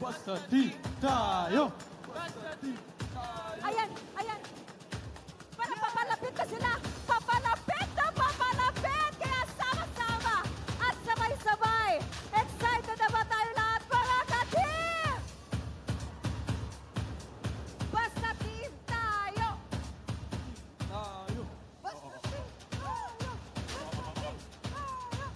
Basta team tayo! Basta team! Ayan, ayan. Para papalapit na sila. Papalapit na papalapit. Kaya sama-sama at sabay-sabay. Excited na ba tayo lahat mga ka-team? Basta team tayo. Tayo! Basta team tayo. Basta team tayo.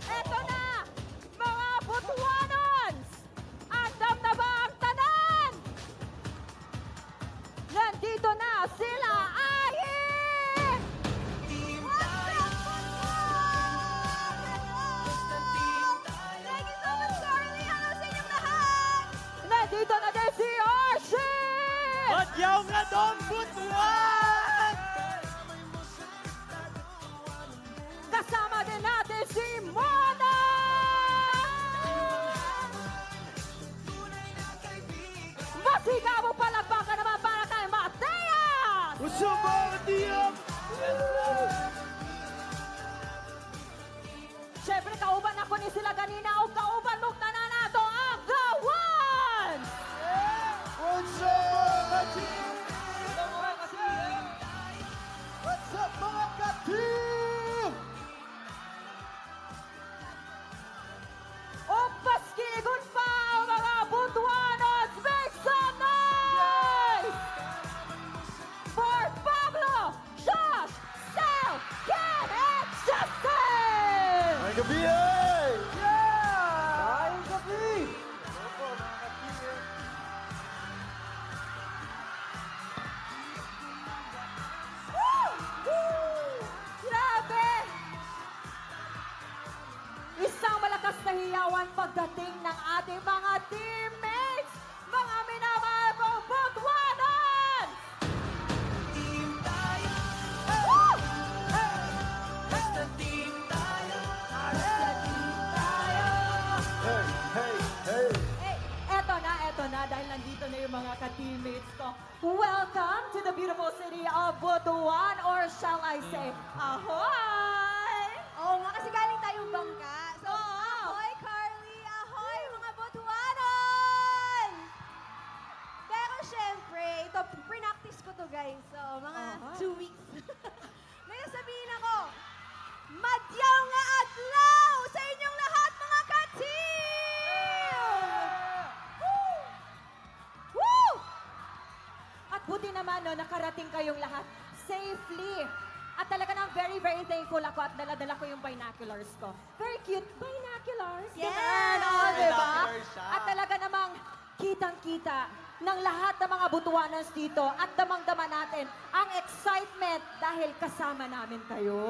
Eto na, mga Butuanons. Andam na ba ang tanan? Nandito na sila, Ahin! Team tayo! Thank you so much, Carly! Hello sa inyong lahat! Nandito na din si Archie! Badyaw nga doon, Butuan! Kasama din natin si Mona! Masigaw mo palagpakan naman para kay Mateas! What's up, mga tiyam? Siyempre, kauban ako ni sila ganina o kauban mo na nato ang The One! What's up, mga team? What's up, mga ka-team? O paskiligon pa ang mga Butuanos! Make some noise! For Pablo, Josh, Sal, Ken, and Justin! Ay, gabi eh! Yeah! Ay, gabi! Grabe! Isang malakas na hiyawan pagdating ng ating mga teammates! Mga minamahal kong Butuanon! Team tayo, Woo! basta team tayo. Basta team tayo! Hey, hey, hey! Eh, eto na, dahil nandito na yung mga ka-teammates ko. Welcome to the beautiful city of Butuan, or shall I say, ahoy! Oo nga, kasi galing tayong bangka. So, Oo. ahoy, Carly! Ahoy, mga Butuanon! Pero syempre, ito, pre-practice ko to, guys. So, mga Aha. 2 weeks. Ngayon sabihin ako, madyaw nga adlaw sa inyong lahat, mga ka-team! Woo! Woo! At buti naman, no, nakarating kayong lahat safely. At talaga nang very, very thankful ako at dala-dala ko yung binoculars ko. Very cute binoculars. Yes! Ganun, oh, diba? Binoculars siya. At talaga namang kitang-kita ng lahat ng mga Butuanans dito at damang-dama natin ang excitement dahil kasama namin kayo.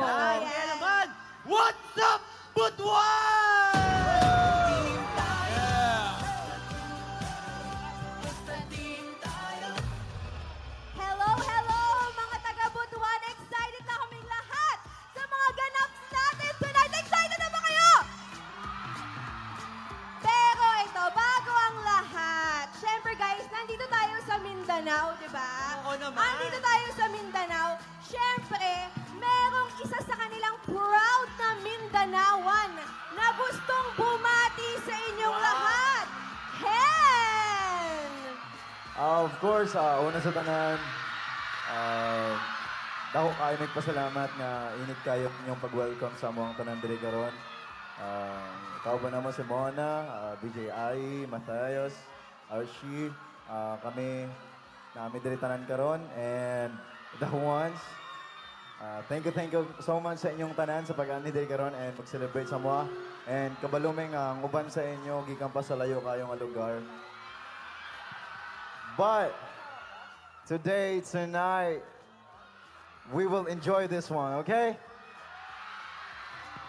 Yan, kaya naman, what's up, Butuan? Team tayo, basta team tayo. Hello, hello, mga taga-Butuan! Excited na kaming lahat sa mga ganap natin tonight! Excited na ba kayo? Pero ito, bago ang lahat, syempre guys, nandito tayo sa Mindanao, di ba? Oo naman. Nandito tayo sa Mindanao. Syempre, merong isa sa kanilang proud na Mindanaoan na gustong bumati sa inyong Wow. lahat. Hen! Of course, una sa tanan, dako kayo nagpasalamat nga init kayo inyong pag-welcome sa among tanan diri karon. Ikaw ba naman si Mona, BJI, Matayos, Archie, kami diri tanan karon, and the ones. Thank you so much sa inyong tanan sa pag-ani diri karon and mag-celebrate sa mga. And kabalumeng ang uban sa inyo, gikan pa sa layo kayong nga lugar. But today, tonight, we will enjoy this one, okay?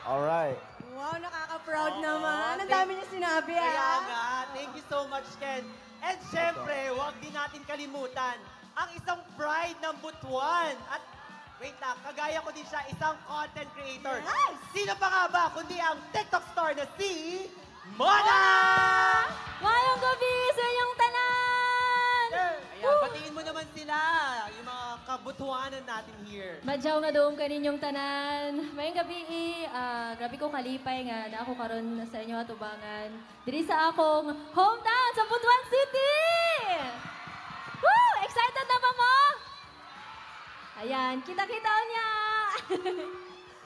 All right. Wow, nakaka-proud Oo, naman. Ang thank- dami niya sinabi, Kaya ah. nga, thank you so much, Ken. And syempre, huwag din natin kalimutan ang isang pride ng Butuan. At wait lang, kagaya ko din siya, isang content creator. Yes! Sino pa nga ba kundi ang TikTok star na si Mona! Ngayong gabi sa inyong tanan! Ayan, batiin mo naman sila, yung mga Butuanan natin here. Madyaw nga doon kaninyong tanan. Mayang gabi, grabe ko kalipay nga na ako karon sa inyo atubangan. Diri sa akong hometown sa Butuan City! Woo! Excited na ba mo? Ayan, kita-kita niya!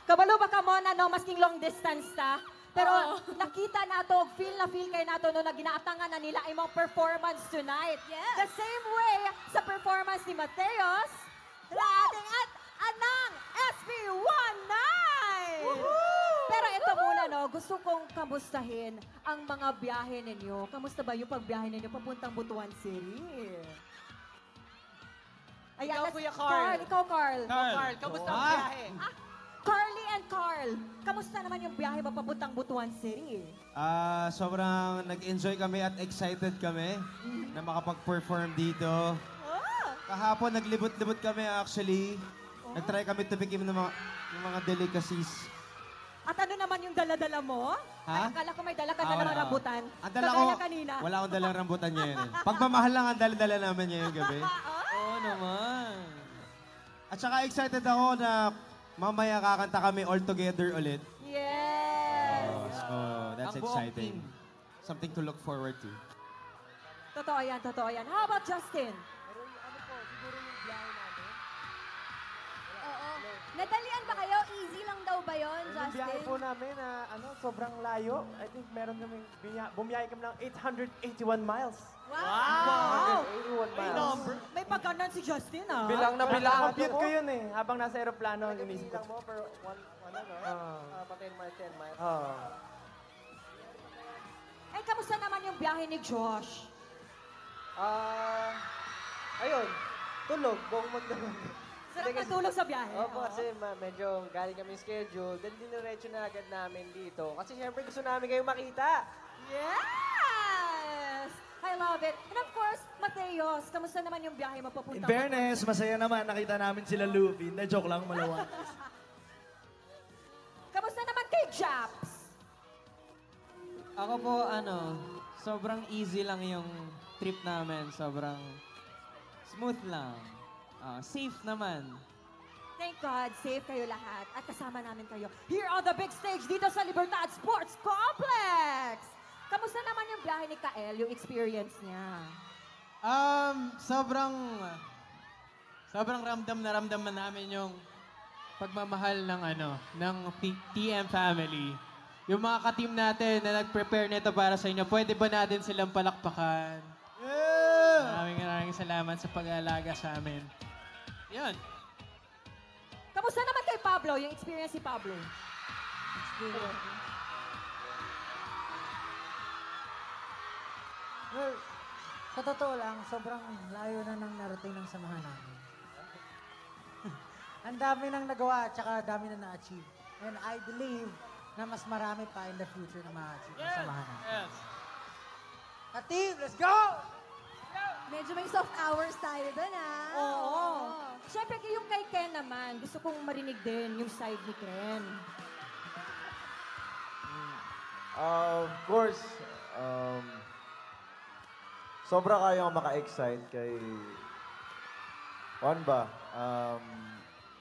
Kabalo ba ka mo na no, masking long distance ta? Pero nakita nato, feel na feel kay nato no, na ginaatangan na nila imong performance tonight. Yes. The same way sa performance ni Mateos, na ating anang SB19! Pero ito muna no, gusto kong kamustahin ang mga biyahe ninyo. Kamusta ba yung pagbiyahe ninyo papuntang Butuan City? Ikaw, let's- Kuya Carl. Ikaw, Carl. Carl, kamusta ang biyahe? Carly and Carl, kamusta naman yung biyahe mo papuntang Butuan City? Sobrang nag-enjoy kami at excited kami na makapag-perform dito. Kahapon, naglibot-libot kami actually. Nag-try kami tumikim ng mga delicacies. At ano naman yung dala-dala mo? Ha? Ay, akala ko may dala ka na naman Wala. rambutan. Ang dala ko, Kagaya kanina. wala akong dalang rambutan ngayon. Pagmamahal lang ang dala-dala namin ngayong gabi. Oo naman. At saka excited ako na mamaya kakanta kami all together ulit. Yes! So, that's Ang buong exciting. team. Something to look forward to. Totoo yan, totoo yan. How about Justin? Oo. Nadalian ba kayo? Easy lang daw ba yon, Yung biyahe Justin? po namin na sobrang layo. I think meron kami bumiyahe kami ng 881 miles. Wow! 881 May miles. number. May pagkanan si Justin, ah. Bilang na bilang. Compute ko yun eh. Habang nasa aeroplano, inisip ko. mo per pa 10 miles, 10 miles. Eh, kamusta naman yung biyahe ni Josh? Ayun, tulog, buong magdamag. Sarap matulog sa biyahe. Opo, kasi medyo galing kami schedule. Then diniretso na agad namin dito. Kasi syempre gusto namin kayong makita. Yes! I love it. And of course, Mateos, kamusta naman yung biyahe mo papunta? In fairness, masaya naman. Nakita namin sila Luffy. Hindi, joke lang, malawan. Kamusta naman kay Japs? Ako po, sobrang easy lang yung trip namin. Sobrang smooth lang. Safe naman. Thank God, safe kayo lahat at kasama namin kayo here on the big stage dito sa Libertad Sports Complex. Kamusta naman yung biyahe ni Kael, yung experience niya? Sobrang ramdam namin yung pagmamahal ng TM family. Yung mga ka-team natin na nag-prepare nito para sa inyo, pwede ba natin silang palakpakan? Maraming salamat sa pag-aalaga sa amin. Yun. Kamusta naman kay Pablo, yung experience ni Pablo? Well, sa totoo lang, sobrang layo na nang narating ng samahan namin. Ang dami nang nagawa at saka dami na na-achieve. And I believe na mas marami pa in the future na ma-achieve ng samahan namin. Yes. Ka-team, let's go! Medyo may soft hours tayo doon, ah. Oo. Siyempre, yung kay Ken naman, gusto kong marinig din yung side ni Ken. Of course, sobra kayong maka-excite kay Juan ba?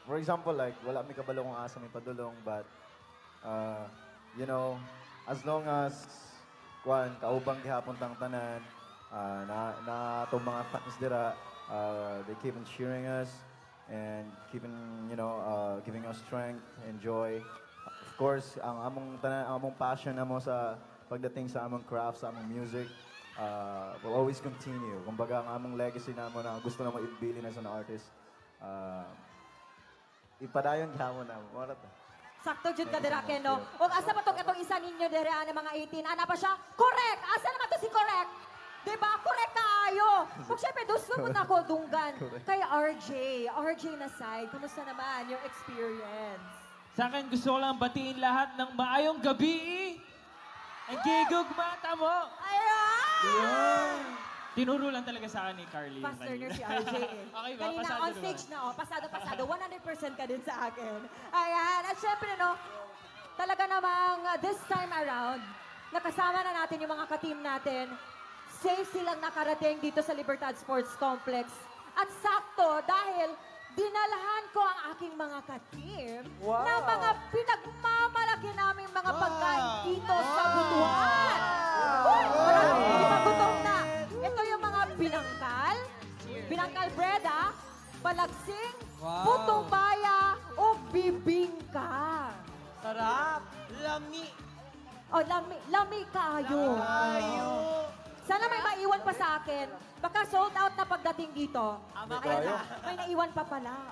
For example, like, wala may kabalo kung asa may padulong, but, you know, as long as, Juan, kaubang gihapon tang tanan, na itong mga fans dira, they keep on cheering us, and keeping, you know, giving us strength and joy. Of course, ang among passion namo sa pagdating sa among craft, sa among music, will always continue. Kumbaga, ang among legacy namo na gusto namo ibili na sa na artist, ipadayon gyapon namo. Wala ta. Sakto jud ka dira Ken, no? O asa pa itong isa ninyo dira ng mga 18? Ana pa siya? Correct! Asa naman to si Correct? Diba? Correct kaayo! Kung syempre, gusto mo na ako dunggan kay RJ. RJ na side, kumusta naman yung experience? Sa akin, gusto ko lang batiin lahat ng maayong gabi. Ang gigog mata mo. Ayan! Tinuro lang talaga sa akin ni Carly. Fast learner si RJ eh. Okay ba? Kanina Pasado on na ba? stage na, pasado. 100% ka din sa akin. Ayan. At syempre, no, talaga namang this time around, nakasama na natin yung mga ka-team natin. Safe silang nakarating dito sa Libertad Sports Complex. At sakto, dahil dinalahan ko ang aking mga ka-team Wow. na mga pinagmamalaki naming mga pagkain dito sa Butuan. Uy, maraming gutom na. Ito yung mga binangkal bread, palagsing, putong baya, o bibingka. Sarap. Lami. O, lami kaayo. Sana may maiwan pa sa akin. Baka sold out na pagdating dito. Ay, may naiwan pa pala.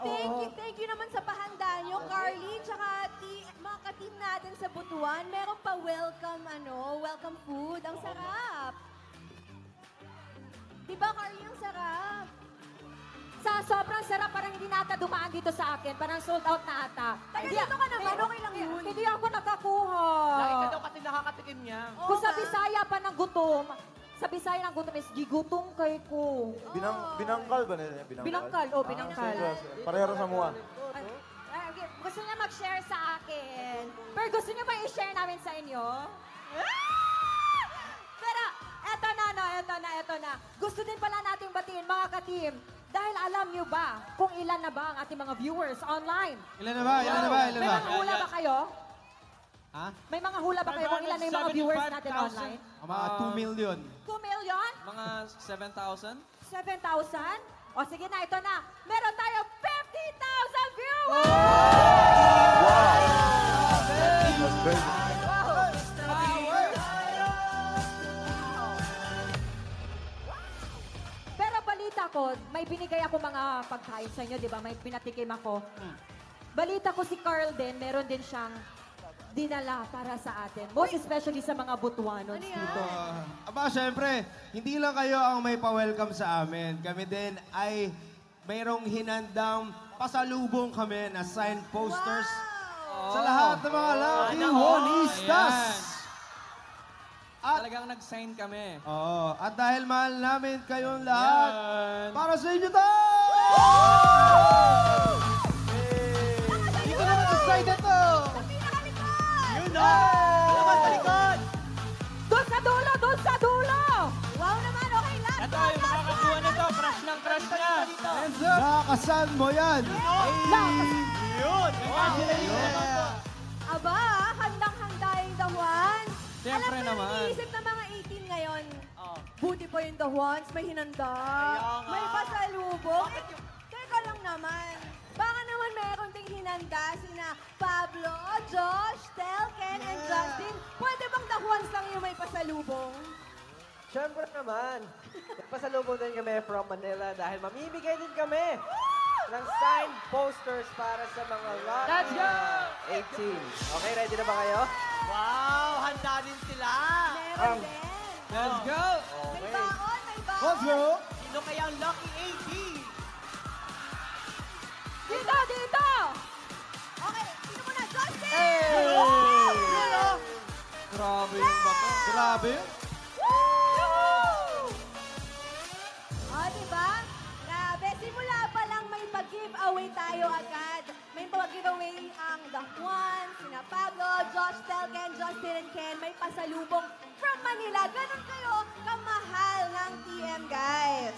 Thank you naman sa pahanda nyo, Carly, tsaka mga ka-team natin sa Butuan. Meron pa welcome food. Ang sarap. Diba, Carly, ang sarap? Sa sobrang sarap, parang hindi na ata dumaan dito sa akin. Parang sold out na ata. Taga dito ka naman, okay lang yun. Hindi ako nakakuha. Lagi ka daw kasi nakakatikim niya. Kung sa Bisaya pa ng gutom, sa Bisaya ng gutom is gigutong kay ko. Binangkal ba nila? Binangkal, binangkal. Pareho sa mua. Gusto niya mag-share sa akin. Pero gusto niya ba i-share namin sa inyo? Pero eto na. Gusto din pala nating batiin, mga ka-team. Dahil alam niyo ba kung ilan na ba ang ating mga viewers online? Ilan na ba? May mga hula ba kayo? Ha? May mga hula ba kayo kung ilan na yung mga viewers natin online? Mga 2 million. 2 million? Mga 7,000? 7,000? O sige na, ito na. Meron tayo 50,000 viewers! Pero balita ko, may binigay ako mga pagkain sa inyo, di ba? May pinatikim ako. Balita ko si Carl din, meron din siyang dinala para sa atin. Most especially sa mga Butuanos dito. Aba, syempre, hindi lang kayo ang may pa-welcome sa amin. Kami din ay mayroong hinandang pasalubong kami na signed posters sa lahat ng mga Lucky Honistas. At, Talagang nag-sign kami. Oo, at dahil mahal namin kayong lahat, para sa inyo to! Dito naman sa side ito! Yun na! Laman sa likod! Doon sa dulo! Doon sa dulo! Wow naman, okay lang. Ito, yung makakakuha nito. Crush ng crush na. Nakasan mo yan! Yun! Aba, handang-handa yung The Juans. Siyempre Alam ko, naman. iniisip ng mga 18 ngayon, buti pa yung The Juans, may hinanda, nga. may pasalubong. Teka lang naman, baka naman meron ding hinanda sina Pablo, Josh, Tel, Ken, and Justin. Pwede bang The Juans lang yung may pasalubong? Siyempre naman. Pasalubong din kami from Manila dahil mamimigay din kami ng signed posters para sa mga Let's go! 18. Okay, ready na ba kayo? Wow! Handa din sila! Meron din. Let's go! May baon, may baon. Let's go! Sino kaya ang lucky 18? Dito! Dito! Okay, sino muna? Justin! Grabe yung bato. Grabe! Diba? Grabe, simula pa lang may pag-giveaway tayo agad. May pag-giveaway ang The Juan, sina Pablo, Josh, Telken, Justin, and Ken. May pasalubong from Manila. Ganon kayo kamahal ng TM, guys.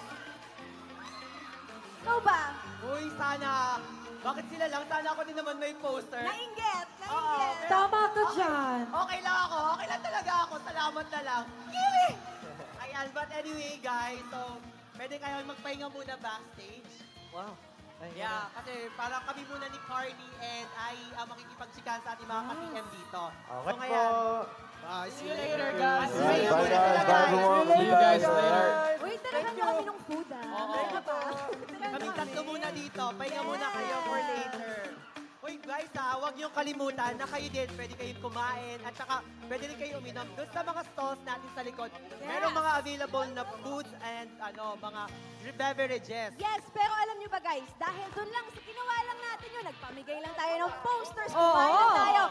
Ikaw ba? Uy, sana. Bakit sila lang? Sana ako din naman may poster. Nainggit. Tama ka dyan. Okay lang ako. Okay lang talaga ako. Salamat na lang. Kiwi! Ayan, but anyway, guys, so, pwede kayo magpahinga muna backstage. Wow. Yeah, kasi parang kami muna ni Carly and ay makikipagsikan sa ating mga ka-TM dito. Okay so, ngayon, Bye. see you later, guys. Bye, guys. Bye, everyone. See you guys later. Uy, talaga nyo kami ng food, Talaga ba? Kaming tatlo muna dito. Pahinga muna kayo for later. Uy, guys, huwag niyong kalimutan na kayo din pwede kayong kumain at saka pwede rin kayo uminom doon sa mga stalls natin sa likod. Merong mga available na foods and mga beverages. Yes, pero alam nyo ba guys, dahil doon lang, ginawa lang natin yun, nagpamigay lang tayo ng posters, Oo. kumain lang tayo.